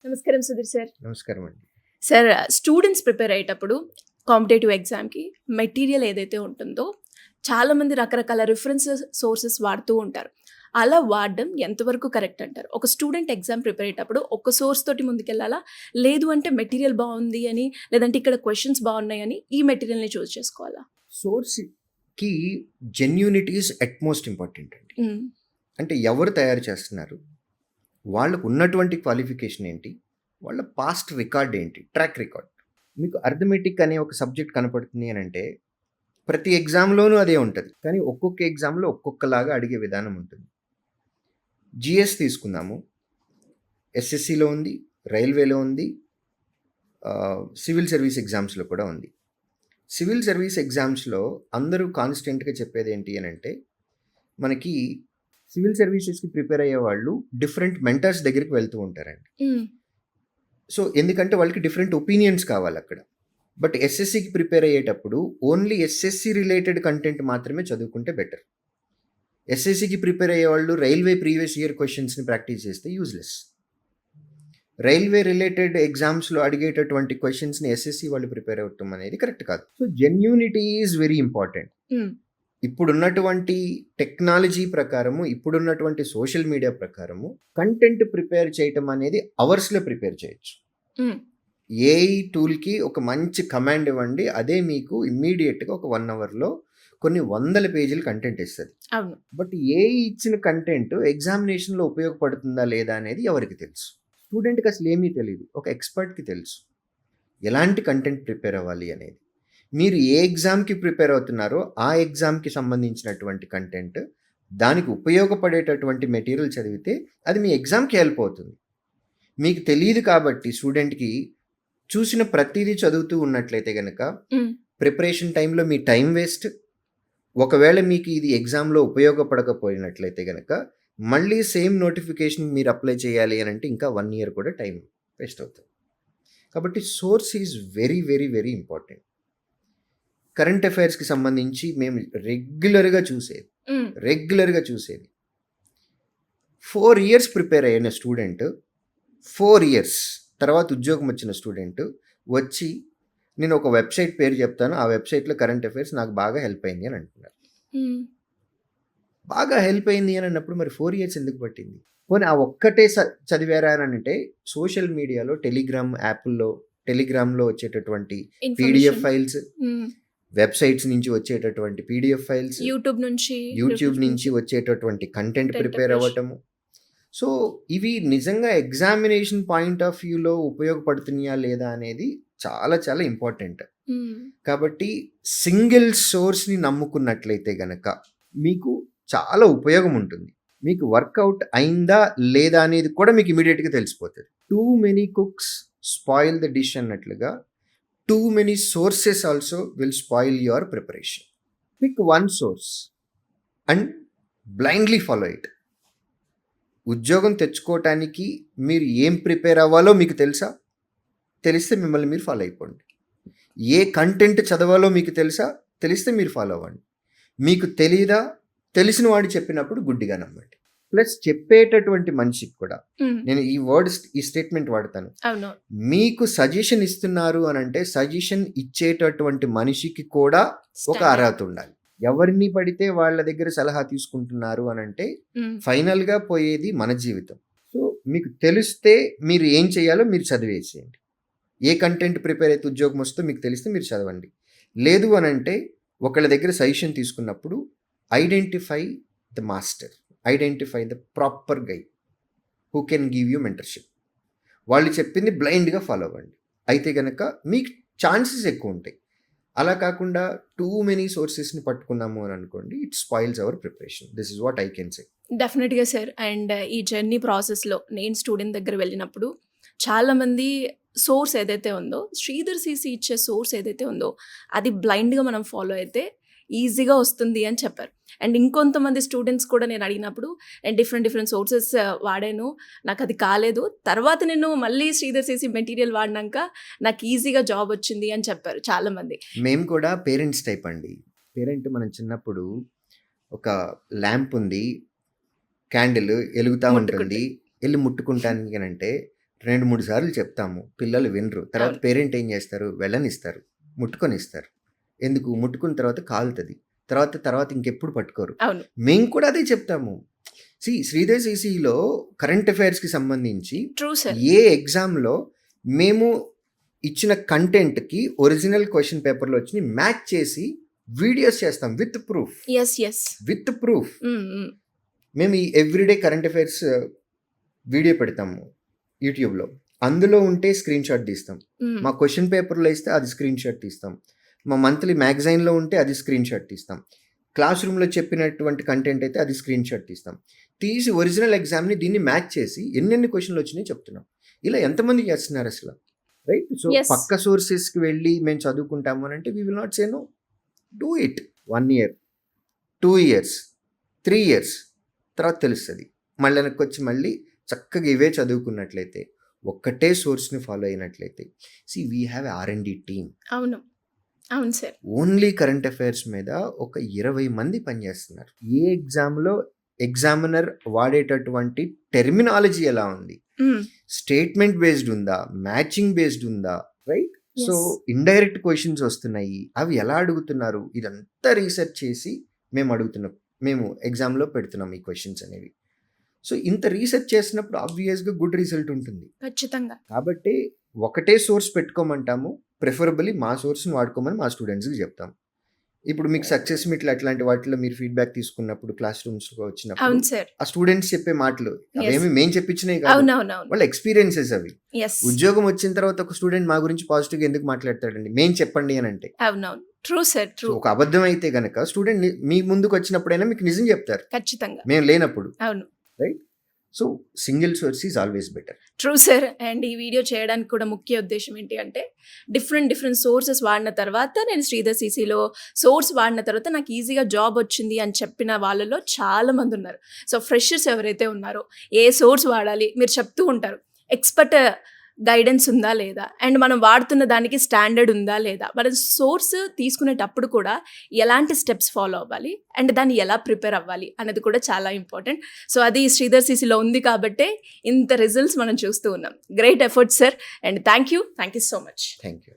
నమస్కారం సుధీర్ సార్. నమస్కారం అండి. సార్, స్టూడెంట్స్ ప్రిపేర్ అయ్యేటప్పుడు కాంపిటేటివ్ ఎగ్జామ్‌కి మెటీరియల్ ఏదైతే ఉంటుందో చాలామంది రకరకాల రిఫరెన్సెస్ సోర్సెస్ వాడుతూ ఉంటారు. అలా వాడడం ఎంతవరకు కరెక్ట్ అంటారు? ఒక స్టూడెంట్ ఎగ్జామ్ ప్రిపేర్ అయ్యేటప్పుడు ఒక సోర్స్ తోటి ముందుకెళ్ళాలా? లేదు అంటే మెటీరియల్ బావుంది అని, లేదంటే ఇక్కడ క్వెషన్స్ బావున్నాయని ఈ మెటీరియల్‌ని చూజ్ చేసుకోవాలా? సోర్స్‌కి జెన్యూనిటీ ఈజ్ అట్‌మోస్ట్ ఇంపార్టెంట్ అండి. హ్మ్. అంటే ఎవరు తయారు చేస్తున్నారు? వాళ్ళకు ఉన్నటువంటి క్వాలిఫికేషన్ ఏంటి? వాళ్ళ పాస్ట్ రికార్డ్ ఏంటి? Track record. మీకు అర్థమెటిక్ అనే ఒక సబ్జెక్ట్ కనపడుతుంది అనంటే ప్రతి ఎగ్జామ్‌లోనూ అదే ఉంటది. కానీ ఒక్కొక్క ఎగ్జామ్‌లో ఒక్కొక్కలాగా అడిగే విధానం ఉంటుంది. జీఎస్ తీసుకుందాము. ఎస్ఎస్‌సిలో ఉంది, రైల్వేలో ఉంది, సివిల్ సర్వీస్ ఎగ్జామ్స్‌లో కూడా ఉంది. సివిల్ సర్వీస్ ఎగ్జామ్స్‌లో అందరూ కాన్స్టెంట్‌గా చెప్పేది ఏంటి అనంటే, మనకి సివిల్ సర్వీసెస్‌కి ప్రిపేర్ అయ్యేవాళ్ళు డిఫరెంట్ మెంటర్స్ దగ్గరికి వెళ్తూ ఉంటారండి. హ్మ్. సో, ఎందుకంటే వాళ్ళకి డిఫరెంట్ ఒపీనియన్స్ కావాలక్కడ. బట్ ఎస్ఎస్‌సికి ప్రిపేర్ అయ్యేటప్పుడు ఓన్లీ ఎస్ఎస్‌సి రిలేటెడ్ కంటెంట్ మాత్రమే చదువుకుంటే బెటర్. ఎస్ఎస్‌సికి ప్రిపేర్ అయ్యేవాళ్ళు రైల్వే ప్రీవియస్ ఇయర్ క్వెషన్స్‌ని ప్రాక్టీస్ చేస్తే యూజ్‌లెస్. రైల్వే రిలేటెడ్ ఎగ్జామ్స్‌లో అడిగేటటువంటి క్వెషన్స్‌ని ఎస్ఎస్‌సి వాళ్ళు ప్రిపేర్ అవ్వటం అనేది కరెక్ట్ కాదు. So, genuinity is very important. హ్మ్. ఇప్పుడున్నటువంటి టెక్నాలజీ ప్రకారము, ఇప్పుడున్నటువంటి సోషల్ మీడియా ప్రకారము కంటెంట్ ప్రిపేర్ చేయటం అనేది అవర్స్‌లో ప్రిపేర్ చేయొచ్చు. హ్మ్. ఏఐ టూల్‌కి ఒక మంచి కమాండ్ ఇవ్వండి. అదే మీకు ఇమ్మీడియేట్‌గా ఒక 1 అవర్‌లో కొన్ని వందల పేజీల కంటెంట్ ఇస్తది. అవును. బట్ ఏఐ ఇచ్చిన కంటెంట్ ఎగ్జామినేషన్‌లో ఉపయోగపడుతుందా లేదా అనేది ఎవరికి తెలుసు? స్టూడెంట్‌కి అసలు ఏమీ తెలీదు. ఒక ఎక్స్‌పర్ట్‌కి తెలుసు. ఎలాంటి కంటెంట్ ప్రిపేర్ అవ్వాలి అనేది. మీరు ఏ ఎగ్జామ్‌కి ప్రిపేర్ అవుతున్నారో ఆ ఎగ్జామ్‌కి సంబంధించినటువంటి కంటెంట్, దానికి ఉపయోగపడేటటువంటి మెటీరియల్ చదివితే అది మీ ఎగ్జామ్‌కి హెల్ప్ అవుతుంది. మీకు తెలీదు కాబట్టి స్టూడెంట్‌కి చూసిన ప్రతీదీ చదువుతూ ఉన్నట్లయితే గనక హ్మ్. ప్రిపరేషన్ టైంలో మీ టైం వేస్ట్. ఒకవేళ మీకు ఇది ఎగ్జామ్‌లో ఉపయోగపడకపోయినట్లయితే గనక మళ్ళీ సేమ్ నోటిఫికేషన్ మీరు అప్లై చేయాలి అనంటే ఇంకా 1 ఇయర్ కూడా టైం వేస్ట్ అవుతుంది. కాబట్టి source is very, very, very important. Current అఫైర్స్‌కి సంబంధించి మేము రెగ్యులర్‌గా చూసేది. హ్మ్. 4 ఇయర్స్ ప్రిపేర్ అయిన స్టూడెంట్, 4 ఇయర్స్ తర్వాత ఉద్యోగం వచ్చిన స్టూడెంట్ వచ్చి నేను ఒక వెబ్‌సైట్ పేరు చెప్తాను. ఆ వెబ్‌సైట్‌లో కరెంట్ అఫైర్స్ నాకు బాగా హెల్ప్ అయింది అని అంటున్నారు. హ్మ్. బాగా హెల్ప్ అయింది అని అన్నప్పుడు మరి 4 ఇయర్స్ ఎందుకు పట్టింది? పోనీ ఆ ఒక్కటే చదివారా అని అంటే సోషల్ మీడియాలో టెలిగ్రామ్‌లో వచ్చేటటువంటి పీడీఎఫ్ ఇన్ఫర్మేషన్. ఫైల్స్, హ్మ్. వెబ్‌సైట్స్ నుంచి వచ్చేటటువంటి పీడీఎఫ్ ఫైల్స్, యూట్యూబ్ నుంచి, యూట్యూబ్ రిఫరెన్స్ నుంచి వచ్చేటటువంటి కంటెంట్ కంటెంట్ ప్రిపేర్ ప్రిపరేషన్. అవ్వటము. సో, ఇవి నిజంగా ఎగ్జామినేషన్ పాయింట్ ఆఫ్ వ్యూలో ఉపయోగపడుతున్నాయా లేదా అనేది చాలా చాలా ఇంపార్టెంట్. హ్మ్. కాబట్టి సింగిల్ సోర్స్‌ని నమ్ముకున్నట్లయితే గనక మీకు చాలా ఉపయోగం ఉంటుంది. మీకు వర్కౌట్ అయిందా లేదా అనేది కూడా మీకు ఇమ్మీడియేట్‌గా తెలిసిపోతది. Too many cooks spoil the dish అన్నట్లుగా too many sources also will spoil your preparation. Pick one source and blindly follow it. ఉద్యోగం తెచ్చుకోవటానికి మీరు ఏం ప్రిపేర్ అవ్వాలో మీకు తెలుసా? తెలిస్తే మిమ్మల్ని మీరు ఫాలో అయిపోండి. ఏ కంటెంట్ చదవాలో మీకు తెలుసా? తెలిస్తే మీరు ఫాలో అవ్వండి. మీకు తెలీదా? తెలిసిన వాడు చెప్పినప్పుడు గుడ్డిగా నమ్మండి. ప్లస్ చెప్పేటటువంటి మనిషికి కూడా హ్మ్. నేను ఈ స్టేట్మెంట్ వాడతాను. అవును. మీకు సజెషన్ ఇస్తున్నారు అనంటే సజెషన్ ఇచ్చేటటువంటి మనిషికి కూడా ఒక స్టాండర్డ్. అర్హత ఉండాలి. ఎవరిని పడితే వాళ్ళ దగ్గర సలహా తీసుకుంటున్నారు అనంటే హ్మ్. ఫైనల్‌గా పోయేది మన జీవితం. సో, మీకు తెలిస్తే మీరు ఏం చేయాలో మీరు చదివేసేయండి. ఏ కంటెంట్ ప్రిపేర్ అయితే ఉద్యోగం వస్తుందో మీకు తెలిస్తే మీరు చదవండి. లేదు అనంటే ఒకళ్ళ దగ్గర సజెషన్ తీసుకున్నప్పుడు identify the master. Identify the proper guide who can give you mentorship. వాళ్ళు చెప్పింది బ్లైండ్‌గా ఫాలో అవ్వండి. అయితే గనక మీకు ఛాన్సెస్ ఎక్కువుంటాయి. అలా కాకుండా టూ మెనీ సోర్సెస్‌ని పట్టుకున్నాము అని అనుకోండి, it spoils our preparation. This is what I can say. డెఫినెట్‌గా సార్. అండ్ ఈ జర్నీ ప్రాసెస్‌లో నేను స్టూడెంట్ దగ్గర వెళ్ళినప్పుడు చాలామంది సోర్స్ ఏదైతే ఉందో, శ్రీధర్ సీసీ ఇచ్చే సోర్స్ ఏదైతే ఉందో, అది బ్లైండ్‌గా మనం ఫాలో అయితే ఈజీగా వస్తుంది అని చెప్పారు. అండ్ ఇంకొంతమంది స్టూడెంట్స్ కూడా నేను అడిగినప్పుడు నేను డిఫరెంట్ సోర్సెస్ వాడాను. నాకది కాలేదు. తర్వాత నేను మళ్ళీ శ్రీధర్ సీసీ మెటీరియల్ వాడినంక నాకు ఈజీగా జాబ్ వచ్చింది అని చెప్పారు చాలామంది. మేము కూడా పేరెంట్స్ టైప్ అండి. మనం చిన్నప్పుడు ఒక ల్యాంప్ ఉంది. క్యాండిల్ ఎలుగుతా ముట్టుకుంటే. ఉంటుంది. ఎళ్లి ముట్టుకుంటానికి అనంటే 2-3 సార్లు చెప్తాము. పిల్లలు వినరు. తర్వాత అవును. పేరెంట్ ఏం చేస్తారు? వెళ్ళనిస్తారు. ముట్టుకొనిస్తారు. ఎందుకు? ముట్టుకున్న తర్వాత కాలుతది. తర్వాత ఇంకెప్పుడు పట్టుకోరు. అవును. మేము కూడా అదే చెప్తాము. శ్రీధర్ సీసీలో కరెంట్ అఫైర్స్‌కి సంబంధించి ట్రూ సార్. ఏ ఎగ్జామ్‌లో మేము ఇచ్చిన కంటెంట్‌కి ఒరిజినల్ క్వెషన్ పేపర్‌లో వచ్చినయి మ్యాచ్ చేసి వీడియోస్ చేస్తాం with proof. Yes. With proof. హ్మ్. మేము ఈ ఎవ్రీడే కరెంట్ అఫైర్స్ వీడియో పెడతాము యూట్యూబ్‌లో. అందులో ఉంటే స్క్రీన్‌షాట్ తీస్తాం. హ్మ్. మా క్వెషన్ పేపర్‌లో ఇస్తే అది స్క్రీన్‌షాట్ తీస్తాం. మా మంత్లీ మ్యాగజైన్‌లో ఉంటే అది స్క్రీన్‌షాట్ తీస్తాం. క్లాస్ రూమ్‌లో చెప్పినటువంటి కంటెంట్ అయితే అది స్క్రీన్‌షాట్ తీస్తాం. తీసి ఒరిజినల్ ఎగ్జామ్‌ని దీన్ని మ్యాచ్ చేసి ఎన్నెన్ని క్వెషన్‌లు వచ్చినాయో చెప్తున్నాం. ఇలా ఎంతమంది చేస్తున్నారు అసల? రైట్? So Yes. పక్క సోర్సెస్‌కి వెళ్ళి మేము చదువుకుంటాము అని అంటే we will not say no. Do it. 1 year, 2 years, 3 years తర్వాత తెలుస్తది. మళ్ళీ వెనక్కొచ్చి మళ్ళీ చక్కగా ఇవే చదువుకున్నట్లయితే, ఒక్కటే సోర్స్‌ని ఫాలో అయినట్లయితే వి హ్యావ్ ఎ ఆర్&డి టీమ్. అవును సార్. ఓన్లీ కరెంట్ అఫైర్స్ మీద ఒక 20 మంది పనిచేస్తున్నారు. ఏ ఎగ్జామ్‌లో ఎగ్జామినర్ వాడేటటువంటి టెర్మినాలజీ ఎలా ఉంది? హ్మ్. స్టేట్మెంట్ బేస్డ్ ఉందా? మ్యాచింగ్ బేస్డ్ ఉందా? Right? So Yes. Indirect questions వస్తున్నాయి. అవి ఎలా అడుగుతున్నారు? ఇదంతా రీసెర్చ్ చేసి మేము ఎగ్జామ్‌లో పెడుతున్నాం ఈ క్వెషన్స్ అనేవి. సో ఇంత రీసెర్చ్ చేసినప్పుడు ఆబ్వియస్‌గా గుడ్ రిజల్ట్ ఉంటుంది. ఖచ్చితంగా. కాబట్టి ఒకటే సోర్స్ పెట్టుకోమంటాము. ప్రిఫరబుల్లీ మా సోర్స్‌ని వాడుకోమని మా స్టూడెంట్స్‌కి చెప్తాం. ఇప్పుడు మీకు సక్సెస్ మీట్‌లు అట్లాంటి వాటిలో మీరు ఫీడ్‌బ్యాక్ తీసుకున్నప్పుడు క్లాస్ రూమ్స్‌లో వచ్చినప్పుడు అవును సార్. ఆ స్టూడెంట్స్ చెప్పే మాటలు Yes. అవేమి మేము చెప్పించినవి కాదు. అవునవునవును. వాళ్ళ ఎక్స్‌పీరియన్సెస్ అవి. యెస్. ఉద్యోగం వచ్చిన తర్వాత ఒక స్టూడెంట్ మా గురించి పాజిటివ్‌గా ఎందుకు మాట్లాడతాడండి? మేము చెప్పండి అని అంటే. అవునవును. True sir. So true. ఒక అబద్ధం అయితే గనక స్టూడెంట్ మీ ముందుకు వచ్చినప్పుడైనా మీకు నిజం చెప్తారు. ఖచ్చితంగా. మేము లేనప్పుడు. అవును. Right? So single source is always better. True sir. And ఈ వీడియో చేయడానికి కూడా ముఖ్య ఉద్దేశం ఏంటి అంటే డిఫరెంట్ సోర్సెస్ వాడిన తర్వాత నేను శ్రీధర్ సీసీలో సోర్స్ వాడిన తర్వాత నాకు ఈజీగా జాబ్ వచ్చింది అని చెప్పిన వాళ్ళలో చాలా మంది ఉన్నారు. సో ఫ్రెషర్స్ ఎవరైతే ఉన్నారో ఏ సోర్స్ వాడాలి మీరు చెప్తూ ఉంటారు. ఎక్స్పర్ట్ గైడెన్స్ ఉందా లేదా, అండ్ మనం వాడుతున్న దానికి స్టాండర్డ్ ఉందా లేదా, మనం సోర్స్ తీసుకునేటప్పుడు కూడా ఎలాంటి స్టెప్స్ ఫాలో అవ్వాలి అండ్ దాన్ని ఎలా ప్రిపేర్ అవ్వాలి అనేది కూడా చాలా ఇంపార్టెంట్. సో అది శ్రీధర్ సీసీలో ఉంది కాబట్టే ఇంత రిజల్ట్స్ మనం చూస్తూ ఉన్నాం. Great effort sir and thank you so much. Thank you.